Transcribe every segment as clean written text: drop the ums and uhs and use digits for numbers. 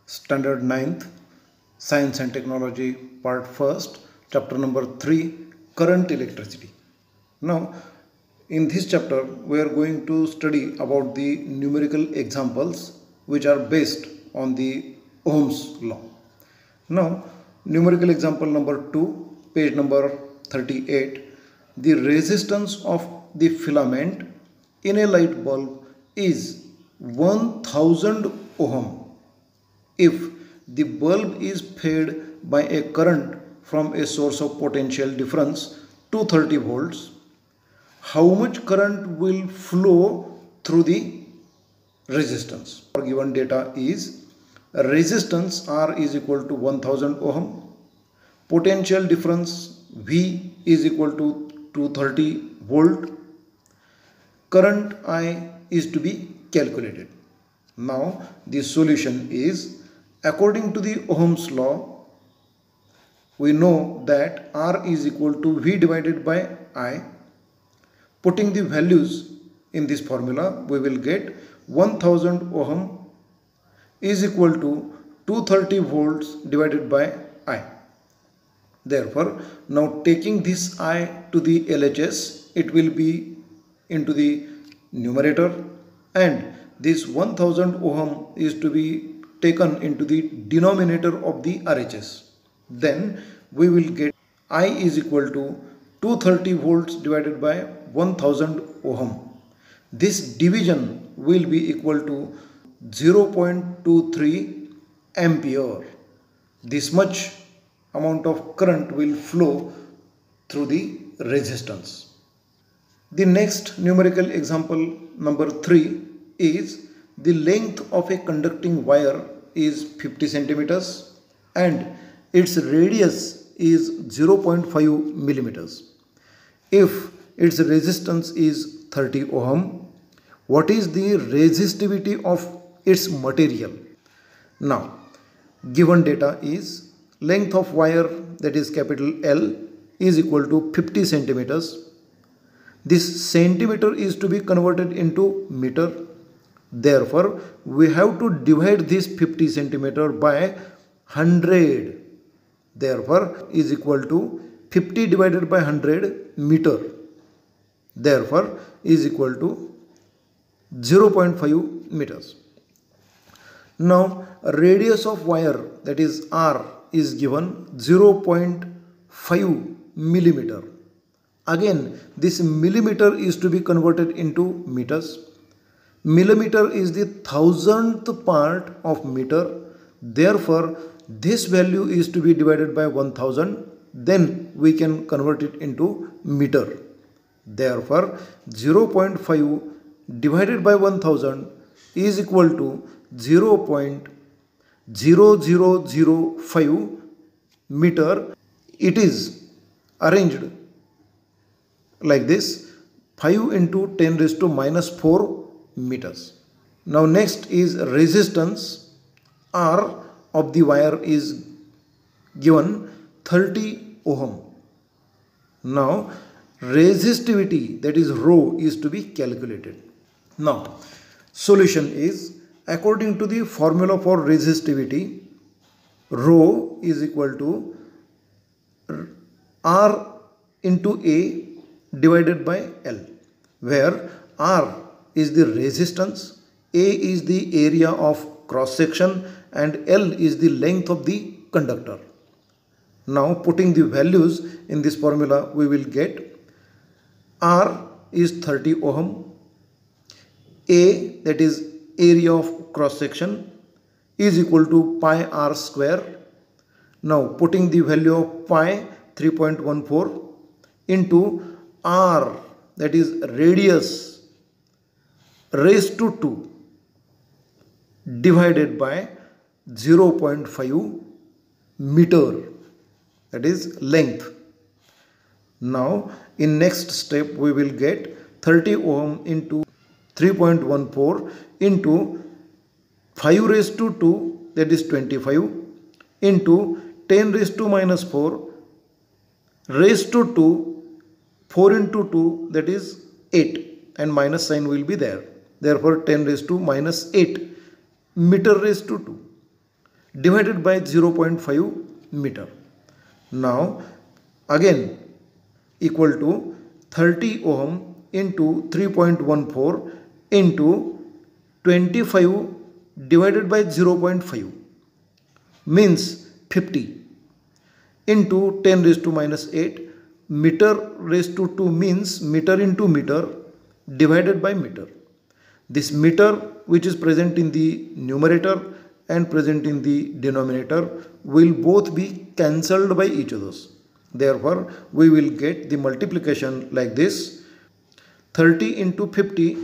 Standard 9th, Science and Technology, Part 1st, Chapter number 3, Current Electricity. Now, in this chapter, we are going to study about the numerical examples which are based on the Ohm's law. Now, numerical example number 2, page number 38. The resistance of the filament in a light bulb is 1000 ohm if the bulb is fed by a current from a source of potential difference 230 volts. How much current will flow through the resistance? Our given data is resistance R is equal to 1000 ohm, potential difference V is equal to 230 volt, current I is to be calculated. Now the solution is, according to the Ohm's law, we know that R is equal to V divided by I. Putting the values in this formula, we will get 1000 ohm is equal to 230 volts divided by I. Therefore, now taking this I to the LHS, it will be into the numerator, and this 1000 ohm is to be taken into the denominator of the RHS. Then we will get I is equal to 230 volts divided by 1000 ohm. This division will be equal to 0.23 ampere. This much amount of current will flow through the resistance. The next numerical example number 3 is the length of a conducting wire is 50 centimeters and its radius is 0.5 millimeters. If its resistance is 30 ohm, what is the resistivity of its material? Now, given data is length of wire, that is capital L, is equal to 50 centimeters. This centimeter is to be converted into meter. Therefore, we have to divide this 50 centimeter by 100. Therefore, is equal to 50 divided by 100 meter. Therefore, is equal to 0.5 meters. Now, radius of wire, that is R, is given 0.5 millimeter. Again, this millimeter is to be converted into meters. Millimeter is the 1000th part of meter. Therefore, this value is to be divided by 1000. Then we can convert it into meter. Therefore, 0.5 divided by 1000 is equal to 0.0005 meter. It is arranged like this: 5 into 10 raised to minus 4 meters. Now next is resistance. R of the wire is given 30 ohm. Now resistivity, that is rho, is to be calculated. Now solution is, according to the formula for resistivity, rho is equal to R into A divided by L, where R is the resistance, A is the area of cross section, and L is the length of the conductor. Now putting the values in this formula, we will get R is 30 ohm, A, that is area of cross section, is equal to pi R square. Now putting the value of pi 3.14 into R, that is radius, raised to 2 divided by 0.5 meter, that is length. Now in next step we will get 30 ohm into 3.14 into 5 raised to 2, that is 25, into 10 raised to minus 4 raised to 2, 4 into 2, that is 8, and minus sign will be there. Therefore 10 raised to minus 8 meter raised to 2. divided by 0.5 meter. Now again equal to 30 ohm into 3.14 into 25 divided by 0.5 means 50 into 10 raised to minus 8 meter raised to 2 means meter into meter divided by meter. This meter which is present in the numerator and present in the denominator will both be cancelled by each other. Therefore, we will get the multiplication like this. 30 into 50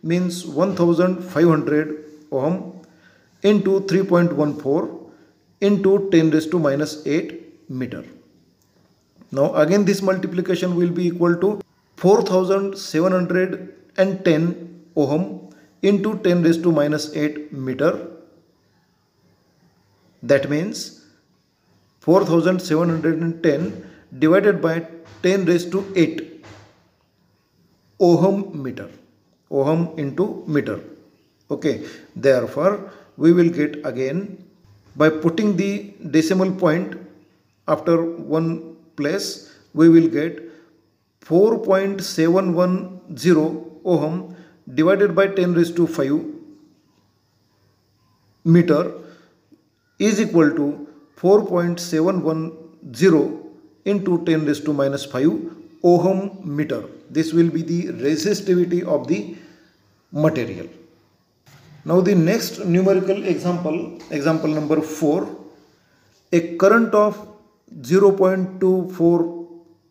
means 1500 ohm into 3.14 into 10 raised to minus 8 meter. Now again this multiplication will be equal to 4710 ohm into 10 raised to minus 8 meter. That means 4710 divided by 10 raised to 8 ohm meter. Ohm into meter. Okay. Therefore, we will get again by putting the decimal point after one place, we will get 4.710 ohm divided by 10 raised to 5 meter is equal to 4.710 into 10 raised to minus 5 ohm meter. This will be the resistivity of the material. Now the next numerical example number 4, a current of 0.24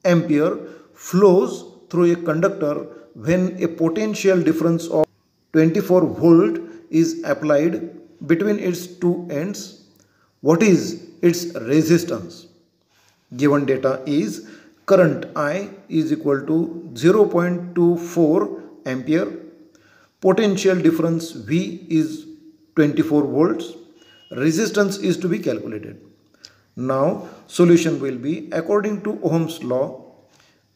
ampere flows through a conductor when a potential difference of 24 volt is applied between its two ends. What is its resistance? Given data is current I is equal to 0.24 ampere. Potential difference V is 24 volts. Resistance is to be calculated. Now solution will be according to Ohm's law,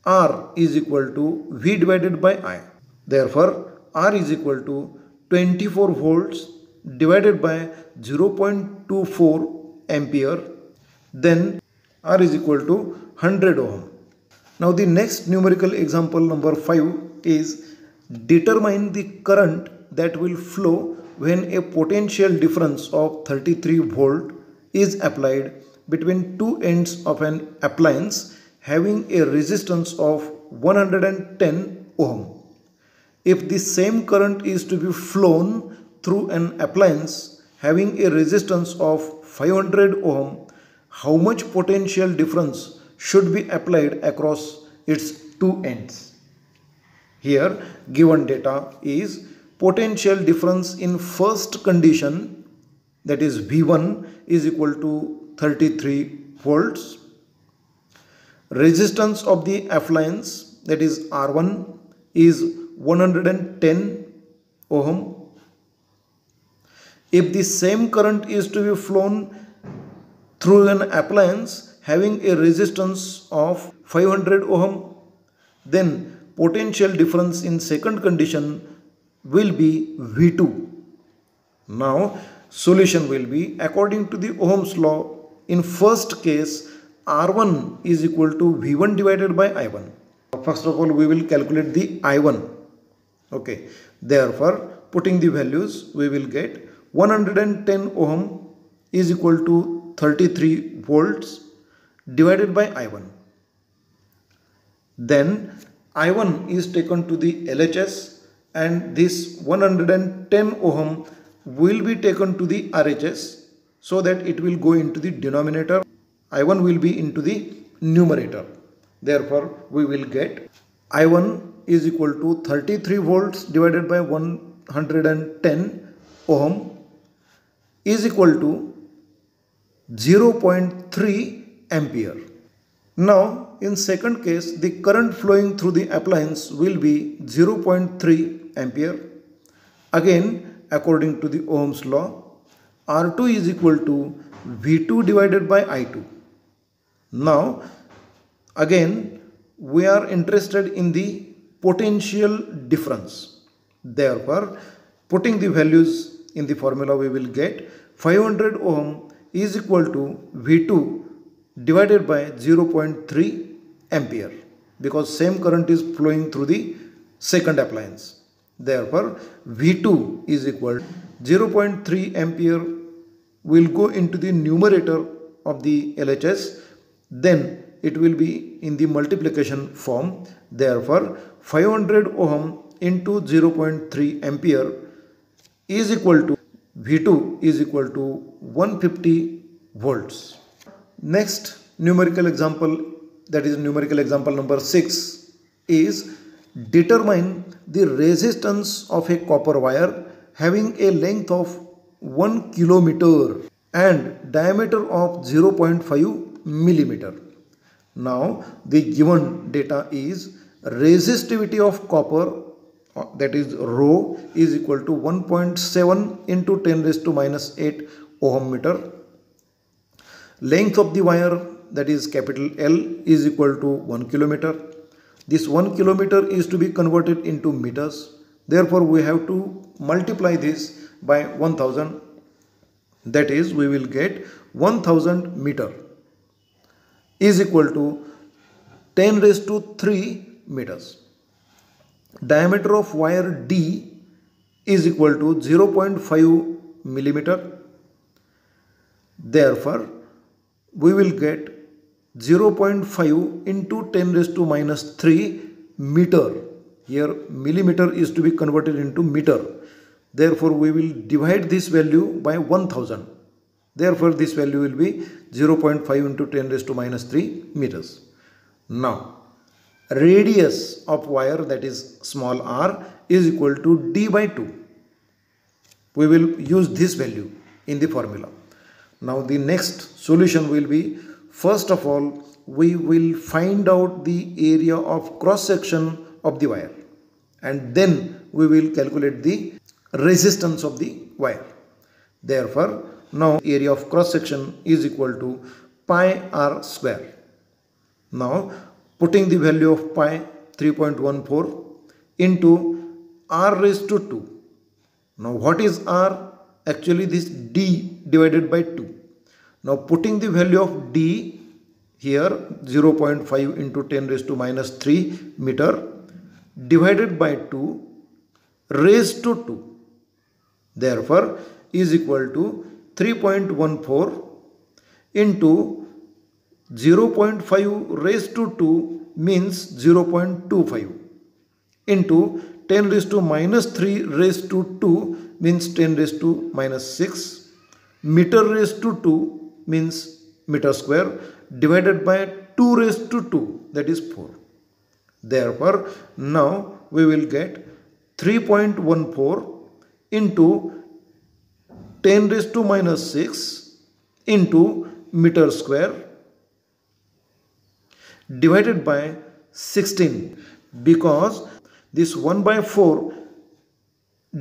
R is equal to V divided by I. Therefore R is equal to 24 volts divided by 0.24 ampere. Then R is equal to 100 ohm. Now the next numerical example number 5 is determine the current that will flow when a potential difference of 33 volt is applied between two ends of an appliance having a resistance of 110 ohm. If the same current is to be flown through an appliance having a resistance of 500 ohm, how much potential difference should be applied across its two ends? Here given data is potential difference in first condition, that is V1 is equal to 33 volts. Resistance of the appliance, that is R1, is 110 ohm. If the same current is to be flown through an appliance having a resistance of 500 ohm, then potential difference in second condition will be V2. Now solution will be according to the Ohm's law. In first case, R1 is equal to V1 divided by I1. First of all, we will calculate the I1. Okay. Therefore, putting the values, we will get 110 ohm is equal to 33 volts divided by I1. Then I1 is taken to the LHS and this 110 ohm will be taken to the RHS so that it will go into the denominator. I1 will be into the numerator. Therefore, we will get I1 is equal to 33 volts divided by 110 ohm is equal to 0.3 ampere. Now in second case, the current flowing through the appliance will be 0.3 ampere. Again, according to the Ohm's law, R2 is equal to V2 divided by I2. Now again we are interested in the potential difference. Therefore, putting the values in the formula, we will get 500 ohm is equal to V2 divided by 0.3 ampere, because same current is flowing through the second appliance. Therefore, V2 is equal to 0.3 ampere will go into the numerator of the LHS, then it will be in the multiplication form. Therefore, 500 ohm into 0.3 ampere is equal to V2 is equal to 150 volts. Next numerical example, that is numerical example number 6, is determine the resistance of a copper wire having a length of 1 kilometer and diameter of 0.5 millimeter. Now the given data is resistivity of copper, that is rho, is equal to 1.7 into 10 raised to minus 8 ohm meter. Length of the wire, that is capital L, is equal to 1 kilometer. This 1 kilometer is to be converted into meters. Therefore, we have to multiply this by 1000. That is, we will get 1000 meter is equal to 10 raised to 3 meters. Diameter of wire D is equal to 0.5 millimeter. Therefore, we will get 0.5 into 10 raised to minus 3 meter. Here millimeter is to be converted into meter. Therefore, we will divide this value by 1000. Therefore, this value will be 0.5 into 10 raised to minus 3 meters. Now, radius of wire, that is small r, is equal to d by 2. We will use this value in the formula. Now, the next solution will be, first of all, we will find out the area of cross section of the wire, and then we will calculate the resistance of the wire. Therefore, now area of cross section is equal to pi r square. Now, putting the value of pi 3.14 into r raised to 2. Now, what is r? Actually, this d divided by 2. Now, putting the value of d here, 0.5 into 10 raised to minus 3 meter divided by 2 raised to 2. Therefore, is equal to 3.14 into 0.5 raised to 2 means 0.25 into 10 raised to minus 3 raised to 2 means 10 raised to minus 6. Meter raised to 2 means meter square divided by 2 raised to 2, that is 4. Therefore, now we will get 3.14 into 10 raised to minus 6 into meter square divided by 16, because this 1 by 4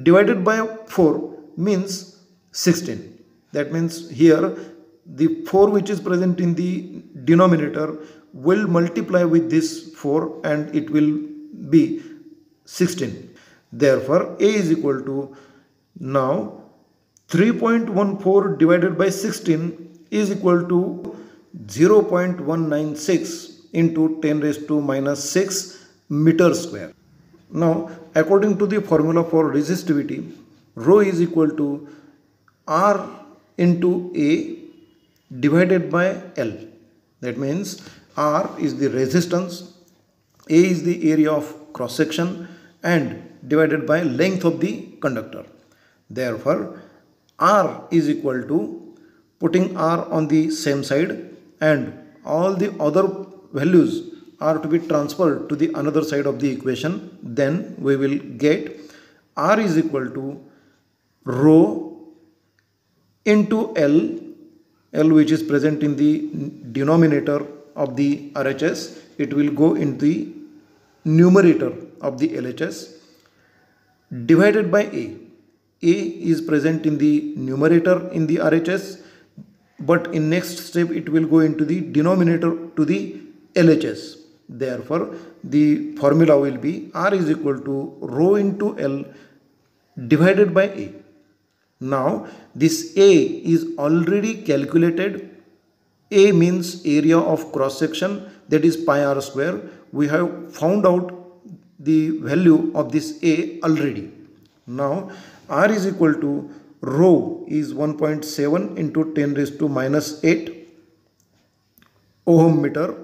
divided by 4 means 16. That means here the 4 which is present in the denominator will multiply with this 4 and it will be 16. Therefore, A is equal to, now 3.14 divided by 16 is equal to 0.196 into 10 raised to minus 6 meter square. Now, according to the formula for resistivity, rho is equal to R into A divided by L. That means R is the resistance, A is the area of cross section, and divided by length of the conductor. Therefore, R is equal to, putting R on the same side, and all the other values are to be transferred to the another side of the equation. Then we will get R is equal to rho into L which is present in the denominator of the RHS. It will go in the numerator of the LHS divided by A. A is present in the numerator in the RHS, but in next step it will go into the denominator to the LHS. Therefore, the formula will be R is equal to rho into L divided by A. Now this A is already calculated. A means area of cross section, that is pi r square. We have found out the value of this A already. Now R is equal to rho is 1.7 into 10 raised to minus 8 ohm meter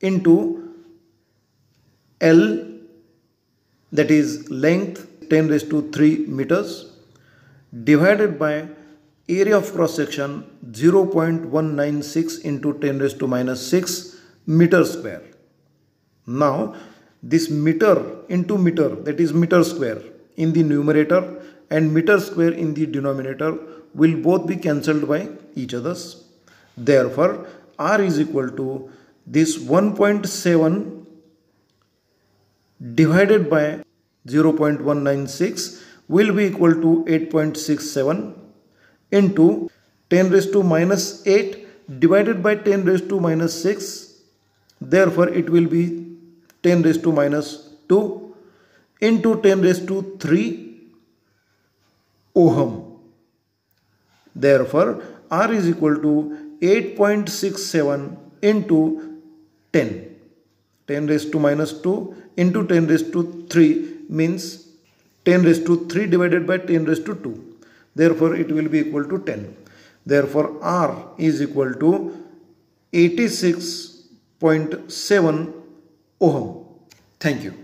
into L, that is length 10 raised to 3 meters, divided by area of cross section 0.196 into 10 raised to minus 6 meter square. Now this meter into meter, that is meter square in the numerator and meter square in the denominator, will both be cancelled by each others. Therefore R is equal to this 1.7 divided by 0.196 will be equal to 8.67 into 10 raised to minus 8 divided by 10 raised to minus 6. Therefore it will be 10 raised to minus 2 into 10 raised to 3 ohm. Therefore R is equal to 8.67 into 10. 10 raised to minus 2 into 10 raised to 3 means 10 raised to 3 divided by 10 raised to 2. Therefore it will be equal to 10. Therefore R is equal to 86.7 ohm. Thank you.